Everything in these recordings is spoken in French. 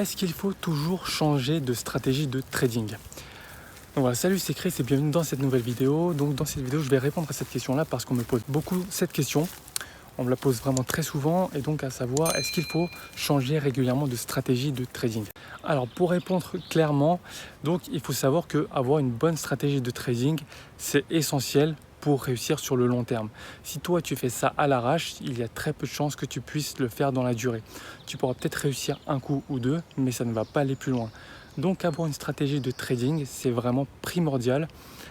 est-ce qu'il faut toujours changer de stratégie de trading? Donc voilà, salut, c'est Chris et bienvenue dans cette nouvelle vidéo. Donc dans cette vidéo, je vais répondre à cette question-là parce qu'on me pose beaucoup cette question. On me la pose vraiment très souvent et donc à savoir, est-ce qu'il faut changer régulièrement de stratégie de trading? Alors pour répondre clairement, donc il faut savoir qu'avoir une bonne stratégie de trading, c'est essentiel pour réussir sur le long terme. Si toi tu fais ça à l'arrache, il y a très peu de chances que tu puisses le faire dans la durée. Tu pourras peut-être réussir un coup ou deux, mais ça ne va pas aller plus loin. Donc avoir une stratégie de trading, c'est vraiment primordial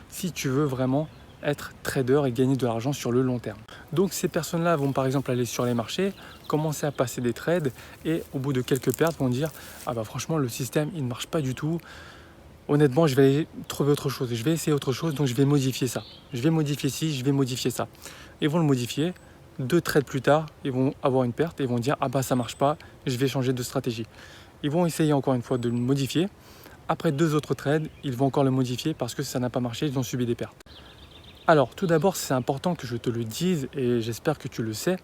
si tu veux vraiment être trader et gagner de l'argent sur le long terme. Donc ces personnes-là vont par exemple aller sur les marchés, commencer à passer des trades et au bout de quelques pertes vont dire « Ah bah franchement le système il ne marche pas du tout, honnêtement je vais trouver autre chose, je vais essayer autre chose donc je vais modifier ça, je vais modifier ci, je vais modifier ça ». Ils vont le modifier, 2 trades plus tard ils vont avoir une perte et vont dire « Ah bah ça marche pas, je vais changer de stratégie ». Ils vont essayer encore une fois de le modifier, après 2 autres trades ils vont encore le modifier parce que ça n'a pas marché, ils ont subi des pertes. Alors, tout d'abord, c'est important que je te le dise et j'espère que tu le sais.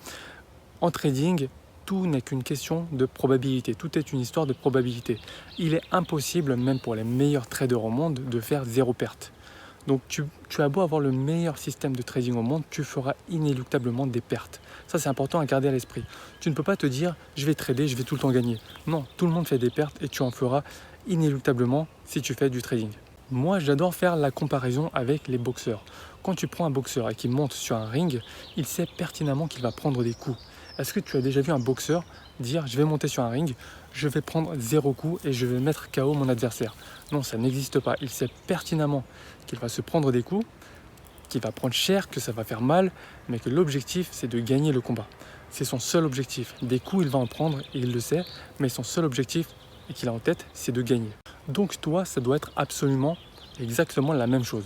En trading, tout n'est qu'une question de probabilité. Tout est une histoire de probabilité. Il est impossible, même pour les meilleurs traders au monde, de faire 0 perte. Donc, tu as beau avoir le meilleur système de trading au monde, tu feras inéluctablement des pertes. Ça, c'est important à garder à l'esprit. Tu ne peux pas te dire, je vais trader, je vais tout le temps gagner. Non, tout le monde fait des pertes et tu en feras inéluctablement si tu fais du trading. Moi, j'adore faire la comparaison avec les boxeurs. Quand tu prends un boxeur et qu'il monte sur un ring, il sait pertinemment qu'il va prendre des coups. Est-ce que tu as déjà vu un boxeur dire « je vais monter sur un ring, je vais prendre 0 coup et je vais mettre KO mon adversaire ». Non, ça n'existe pas. Il sait pertinemment qu'il va se prendre des coups, qu'il va prendre cher, que ça va faire mal, mais que l'objectif, c'est de gagner le combat. C'est son seul objectif. Des coups, il va en prendre et il le sait, mais son seul objectif et qu'il a en tête, c'est de gagner. Donc toi, ça doit être absolument exactement la même chose.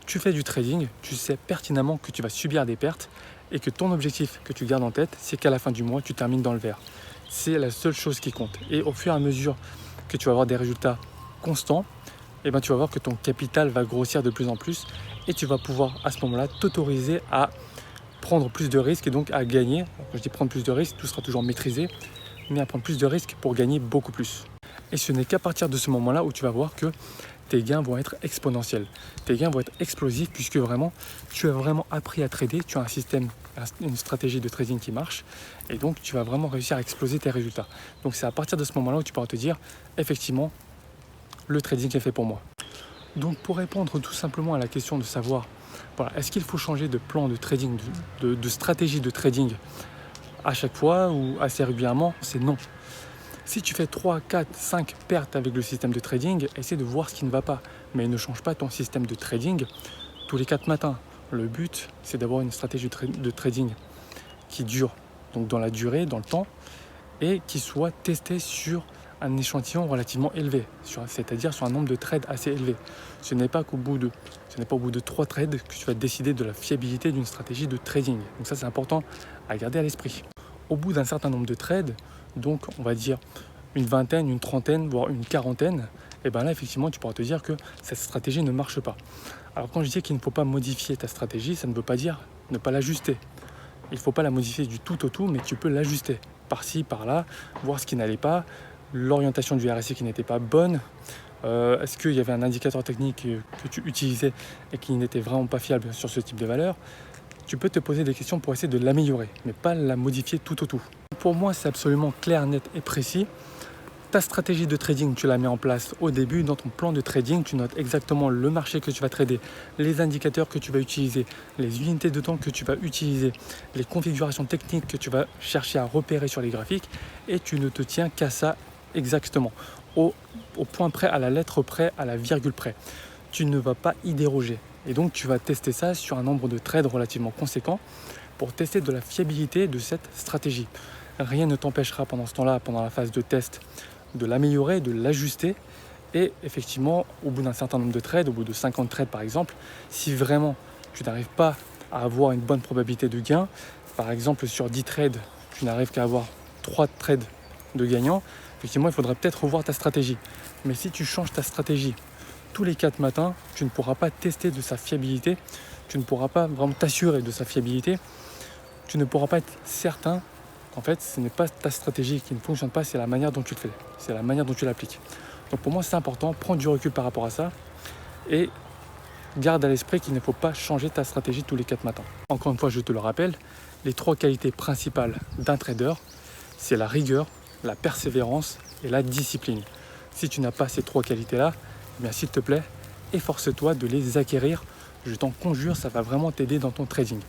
Tu fais du trading, tu sais pertinemment que tu vas subir des pertes et que ton objectif que tu gardes en tête, c'est qu'à la fin du mois, tu termines dans le vert. C'est la seule chose qui compte. Et au fur et à mesure que tu vas avoir des résultats constants, tu vas voir que ton capital va grossir de plus en plus et tu vas pouvoir à ce moment-là t'autoriser à prendre plus de risques et donc à gagner. Quand je dis prendre plus de risques, tout sera toujours maîtrisé, mais à prendre plus de risques pour gagner beaucoup plus. Et ce n'est qu'à partir de ce moment-là où tu vas voir que tes gains vont être exponentiels. Tes gains vont être explosifs puisque vraiment, tu as vraiment appris à trader, tu as un système, une stratégie de trading qui marche et donc tu vas vraiment réussir à exploser tes résultats. Donc c'est à partir de ce moment-là où tu pourras te dire, effectivement, le trading est fait pour moi. Donc pour répondre tout simplement à la question de savoir, voilà, est-ce qu'il faut changer de plan de trading, de stratégie de trading à chaque fois ou assez régulièrement? C'est non. Si tu fais 3, 4, 5 pertes avec le système de trading, essaie de voir ce qui ne va pas. Mais ne change pas ton système de trading tous les 4 matins. Le but, c'est d'avoir une stratégie de trading qui dure donc dans la durée, dans le temps, et qui soit testée sur un échantillon relativement élevé, c'est-à-dire sur un nombre de trades assez élevé. Ce n'est pas au bout de 3 trades que tu vas décider de la fiabilité d'une stratégie de trading. Donc ça, c'est important à garder à l'esprit. Au bout d'un certain nombre de trades, donc on va dire une vingtaine, une trentaine, voire une quarantaine, et bien là effectivement tu pourras te dire que cette stratégie ne marche pas. Alors quand je dis qu'il ne faut pas modifier ta stratégie, ça ne veut pas dire ne pas l'ajuster. Il ne faut pas la modifier du tout au tout, mais tu peux l'ajuster par-ci, par-là, voir ce qui n'allait pas, l'orientation du RSI qui n'était pas bonne, est-ce qu'il y avait un indicateur technique que tu utilisais et qui n'était vraiment pas fiable sur ce type de valeur. Tu peux te poser des questions pour essayer de l'améliorer, mais pas la modifier tout au tout. Pour moi, c'est absolument clair, net et précis. Ta stratégie de trading, tu la mets en place au début. Dans ton plan de trading, tu notes exactement le marché que tu vas trader, les indicateurs que tu vas utiliser, les unités de temps que tu vas utiliser, les configurations techniques que tu vas chercher à repérer sur les graphiques et tu ne te tiens qu'à ça exactement, au point près, à la lettre près, à la virgule près. Tu ne vas pas y déroger. Et donc, tu vas tester ça sur un nombre de trades relativement conséquent pour tester de la fiabilité de cette stratégie. Rien ne t'empêchera pendant ce temps-là, pendant la phase de test, de l'améliorer, de l'ajuster. Et effectivement, au bout d'un certain nombre de trades, au bout de 50 trades par exemple, si vraiment tu n'arrives pas à avoir une bonne probabilité de gain, par exemple sur 10 trades, tu n'arrives qu'à avoir 3 trades de gagnants, effectivement, il faudrait peut-être revoir ta stratégie. Mais si tu changes ta stratégie tous les 4 matins, tu ne pourras pas tester de sa fiabilité, tu ne pourras pas vraiment t'assurer de sa fiabilité, tu ne pourras pas être certain En fait, ce n'est pas ta stratégie qui ne fonctionne pas, c'est la manière dont tu le fais, c'est la manière dont tu l'appliques. Donc pour moi, c'est important, prendre du recul par rapport à ça et garde à l'esprit qu'il ne faut pas changer ta stratégie tous les 4 matins. Encore une fois, je te le rappelle, les 3 qualités principales d'un trader, c'est la rigueur, la persévérance et la discipline. Si tu n'as pas ces 3 qualités-là, eh bien s'il te plaît, efforce-toi de les acquérir. Je t'en conjure, ça va vraiment t'aider dans ton trading.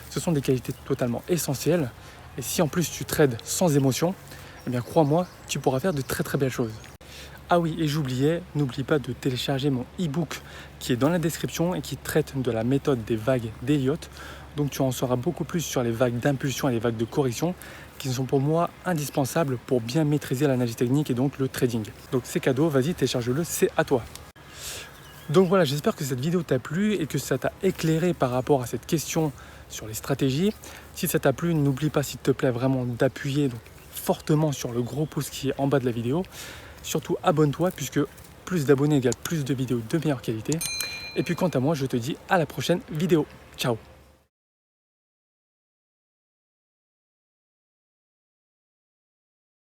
Ce sont des qualités totalement essentielles. Et si en plus tu trades sans émotion, eh bien crois-moi, tu pourras faire de très très belles choses. Ah oui, et j'oubliais, n'oublie pas de télécharger mon e-book qui est dans la description et qui traite de la méthode des vagues d'Elliott. Donc tu en sauras beaucoup plus sur les vagues d'impulsion et les vagues de correction qui sont pour moi indispensables pour bien maîtriser l'analyse technique et donc le trading. Donc c'est cadeau, vas-y télécharge-le, c'est à toi. Donc voilà, j'espère que cette vidéo t'a plu et que ça t'a éclairé par rapport à cette question sur les stratégies. Si ça t'a plu, n'oublie pas s'il te plaît vraiment d'appuyer fortement sur le gros pouce qui est en bas de la vidéo. Surtout abonne-toi puisque plus d'abonnés égale plus de vidéos de meilleure qualité. Et puis quant à moi, je te dis à la prochaine vidéo. Ciao!